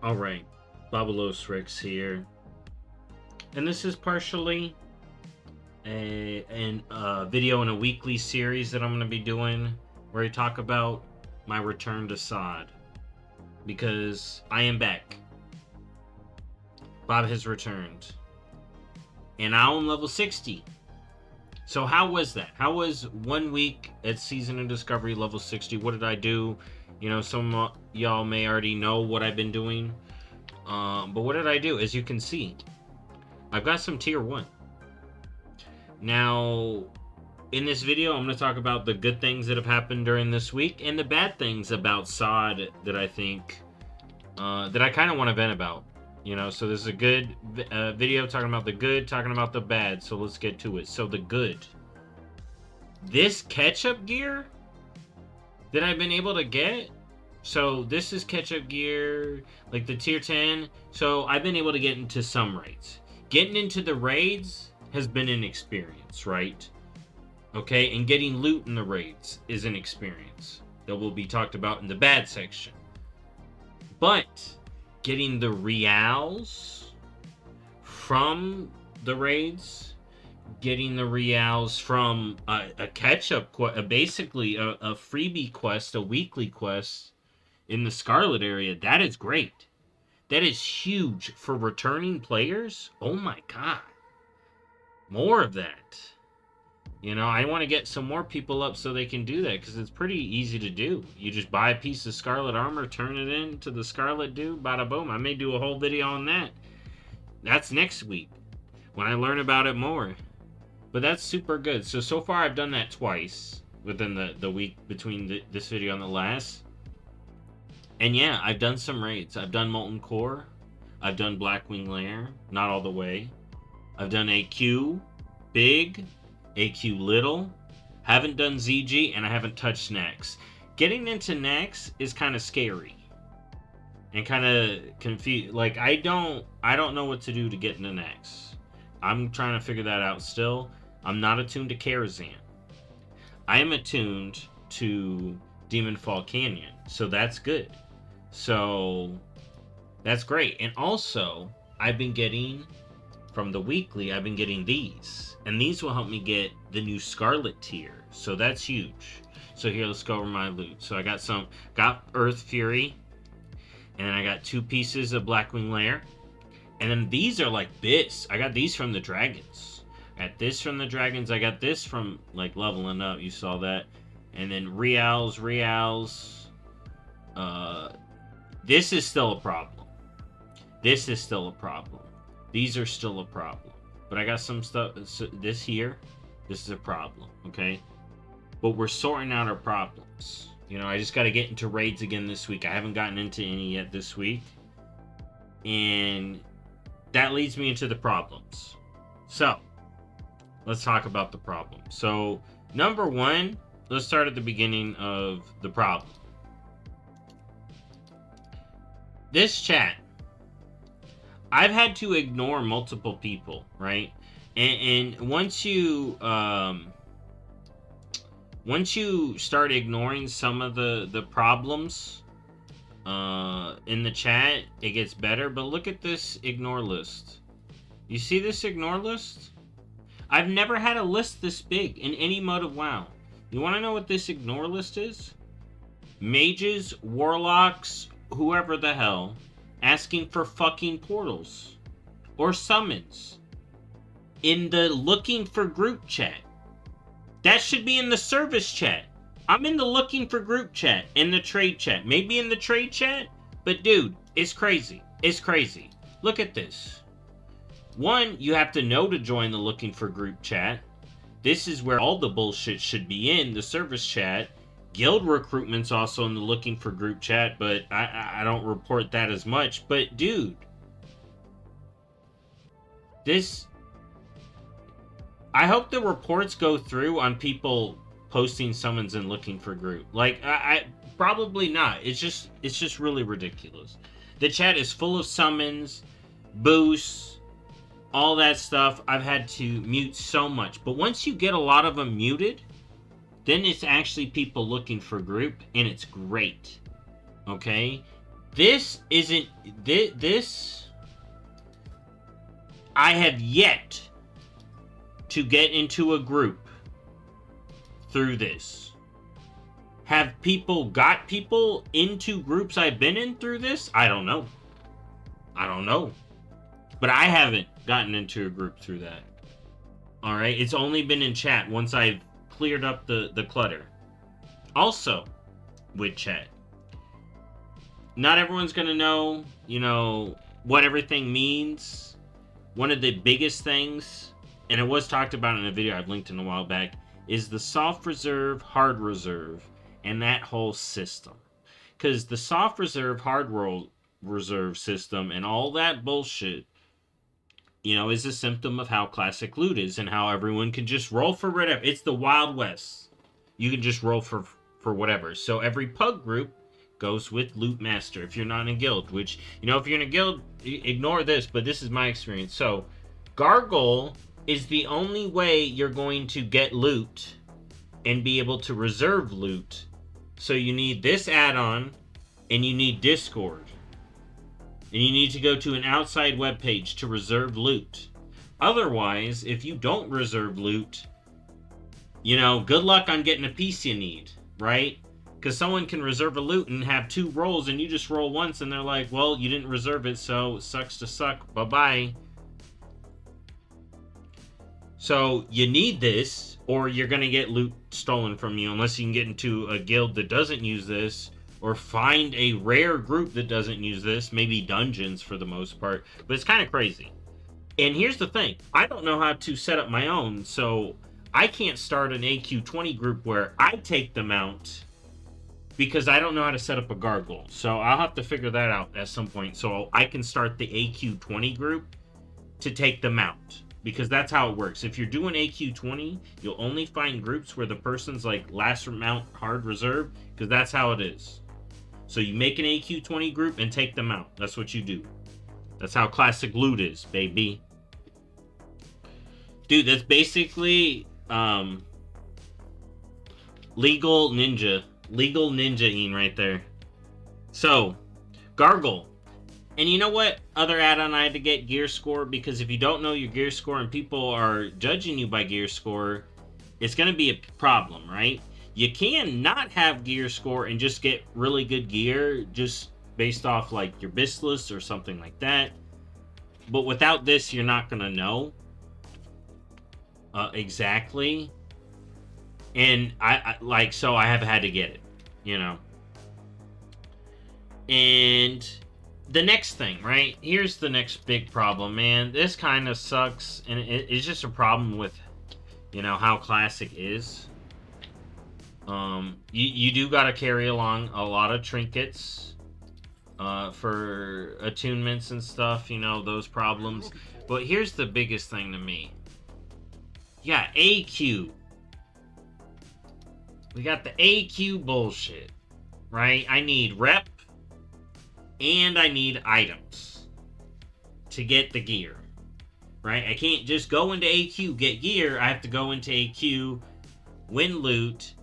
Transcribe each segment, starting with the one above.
Alright, BobalosRex here. And this is partially a video in a weekly series that I'm going to be doing where I talk about my return to SOD. Because I am back. Bob has returned. And now I'm level 60. So how was that? How was 1 week at Season of Discovery level 60? What did I do? You know, some of y'all may already know what I've been doing. But what did I do? As you can see, I've got some tier 1. Now, in this video, I'm going to talk about the good things that have happened during this week and the bad things about SOD that I think, that I kind of want to vent about. You know, so this is a good video talking about the good, talking about the bad. So let's get to it. So the good. This catch-up gear that I've been able to get. So this is catch-up gear, like the tier 10. So I've been able to get into some raids. Getting into the raids has been an experience, right? Okay, and getting loot in the raids is an experience that will be talked about in the bad section. But getting the reals from the raids, getting the reals from a catch-up, basically a freebie quest, a weekly quest in the Scarlet area, that is great. That is huge for returning players. Oh my god. More of that. You know, I want to get some more people up so they can do that, because it's pretty easy to do. You just buy a piece of Scarlet armor, turn it into the Scarlet dude, bada boom. I may do a whole video on that. That's next week, when I learn about it more. But that's super good. So far I've done that twice within the week between this video and the last. And yeah, I've done some raids. I've done Molten Core. I've done Blackwing Lair. Not all the way. I've done AQ Big, AQ Little. Haven't done ZG, and I haven't touched Nex. Getting into Nex is kind of scary. And kind of confused. Like, I don't know what to do to get into Nex. I'm trying to figure that out still. I'm not attuned to Karazhan. I am attuned to Demonfall Canyon. So that's good. So that's great. And also, I've been getting, from the weekly, I've been getting these. And these will help me get the new Scarlet tier. So that's huge. So here, let's go over my loot. So I got Earth Fury. And then I got 2 pieces of Blackwing Lair. And then these are like this. I got these from the Dragons. I got this from the Dragons. I got this from, like, leveling up. You saw that. And then Reals. This is still a problem. This is still a problem. These are still a problem. But I got some stuff. So this here, this is a problem, okay? But we're sorting out our problems. You know, I just got to get into raids again this week. I haven't gotten into any yet this week. And that leads me into the problems. So, let's talk about the problems. So, number 1, let's start at the beginning of the problem. This chat, I've had to ignore multiple people, right? And once you start ignoring some of the problems in the chat, it gets better. But look at this ignore list. You see this ignore list? I've never had a list this big in any mode of WoW. You want to know what this ignore list is? Mages, warlocks, whoever the hell, asking for fucking portals or summons in the looking for group chat. That should be in the service chat. I'm in the looking for group chat, in the trade chat. Maybe in the trade chat, but dude, it's crazy. It's crazy. Look at this. 1, you have to know to join the looking for group chat. This is where all the bullshit should be in, the service chat. Guild recruitment's also in the looking for group chat, but I don't report that as much. But dude, this, I hope the reports go through on people posting summons and looking for group. Like, I probably not. It's just really ridiculous. The chat is full of summons, boosts, all that stuff. I've had to mute so much. But once you get a lot of them muted, then it's actually people looking for group, and it's great. Okay? This isn't... This... I have yet to get into a group through this. Have people got people into groups I've been in through this? I don't know. I don't know. But I haven't gotten into a group through that. Alright? It's only been in chat once I've cleared up the clutter. Also, with chat, not everyone's going to know, you know, what everything means. One of the biggest things, and it was talked about in a video I've linked in a while back, is the soft reserve, hard reserve, and that whole system. Because the soft reserve, hard reserve system and all that bullshit, you know, is a symptom of how classic loot is and how everyone can just roll for whatever. It's the Wild West. You can just roll for whatever. So every pug group goes with Loot Master if you're not in a guild, which, you know, if you're in a guild, ignore this, but this is my experience. So Gargle is the only way you're going to get loot and be able to reserve loot. So you need this add-on and you need Discord. And you need to go to an outside web page to reserve loot. Otherwise, if you don't reserve loot, you know, good luck on getting a piece you need, right? Because someone can reserve a loot and have 2 rolls and you just roll once and they're like, well, you didn't reserve it, so sucks to suck. Bye-bye. So you need this, or you're going to get loot stolen from you unless you can get into a guild that doesn't use this, or find a rare group that doesn't use this, maybe dungeons for the most part. But it's kind of crazy. And here's the thing. I don't know how to set up my own, so I can't start an AQ20 group where I take them out because I don't know how to set up a gargle. So I'll have to figure that out at some point so I can start the AQ20 group to take them out. Because that's how it works. If you're doing AQ20, you'll only find groups where the person's like last mount hard reserve, because that's how it is. So you make an AQ20 group and take them out. That's what you do. That's how classic loot is, baby. Dude, that's basically legal ninja-ing right there. So, Gargle. And you know what other add-on I had to get? Gear score. Because if you don't know your gear score and people are judging you by gear score, it's going to be a problem, right? You can not have gear score and just get really good gear just based off like your Bistless or something like that. But without this, you're not going to know exactly. And so I have had to get it, you know. And the next thing, right? Here's the next big problem, man. This kind of sucks, and it's just a problem with, you know, how classic is. You do gotta carry along a lot of trinkets for attunements and stuff, you know, those problems. But here's the biggest thing to me. Yeah, AQ. We got the AQ bullshit, right? I need rep and I need items to get the gear, right? I can't just go into AQ, get gear. I have to go into AQ, win loot,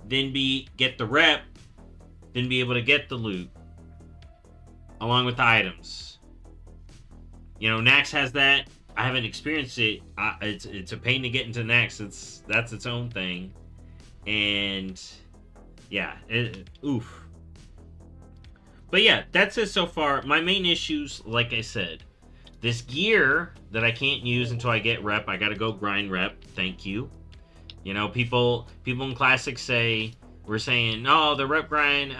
then get the rep, then be able to get the loot along with the items. You know, Nax has that. I haven't experienced it. It's a pain to get into Nax. That's its own thing. And yeah, oof. But yeah, that's it so far. My main issues, like I said, this gear that I can't use until I get rep. I gotta go grind rep. Thank you. You know, people in Classic we're saying, no, the rep grind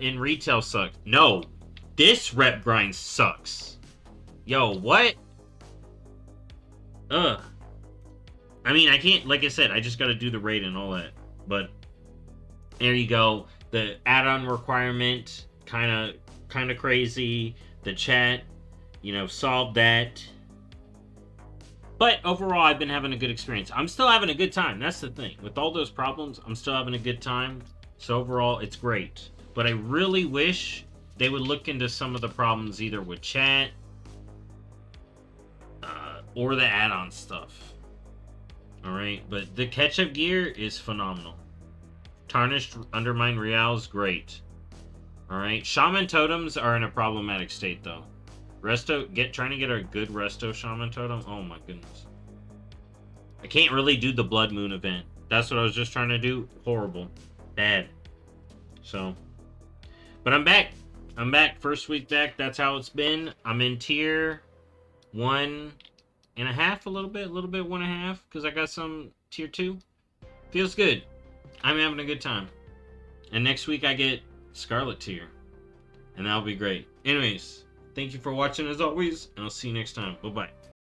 in retail sucks. No, this rep grind sucks. Yo, what? Ugh. I mean, I can't, like I said, I just gotta do the raid and all that. But there you go. The add-on requirement, kind of crazy. The chat, you know, solved that. But overall, I've been having a good experience. I'm still having a good time. That's the thing. With all those problems, I'm still having a good time. So overall, it's great. But I really wish they would look into some of the problems either with chat or the add-on stuff. Alright, but the catch-up gear is phenomenal. Tarnished Undermine Real is great. Alright. Shaman totems are in a problematic state, though. Trying to get a good Resto Shaman totem. Oh my goodness. I can't really do the Blood Moon event. That's what I was just trying to do. Horrible. Bad. So. But I'm back. I'm back. First week back. That's how it's been. I'm in tier 1.5 a little bit. 1.5. Because I got some tier 2. Feels good. I'm having a good time. And next week I get Scarlet tier. And that'll be great. Anyways, thank you for watching as always. And I'll see you next time. Bye-bye.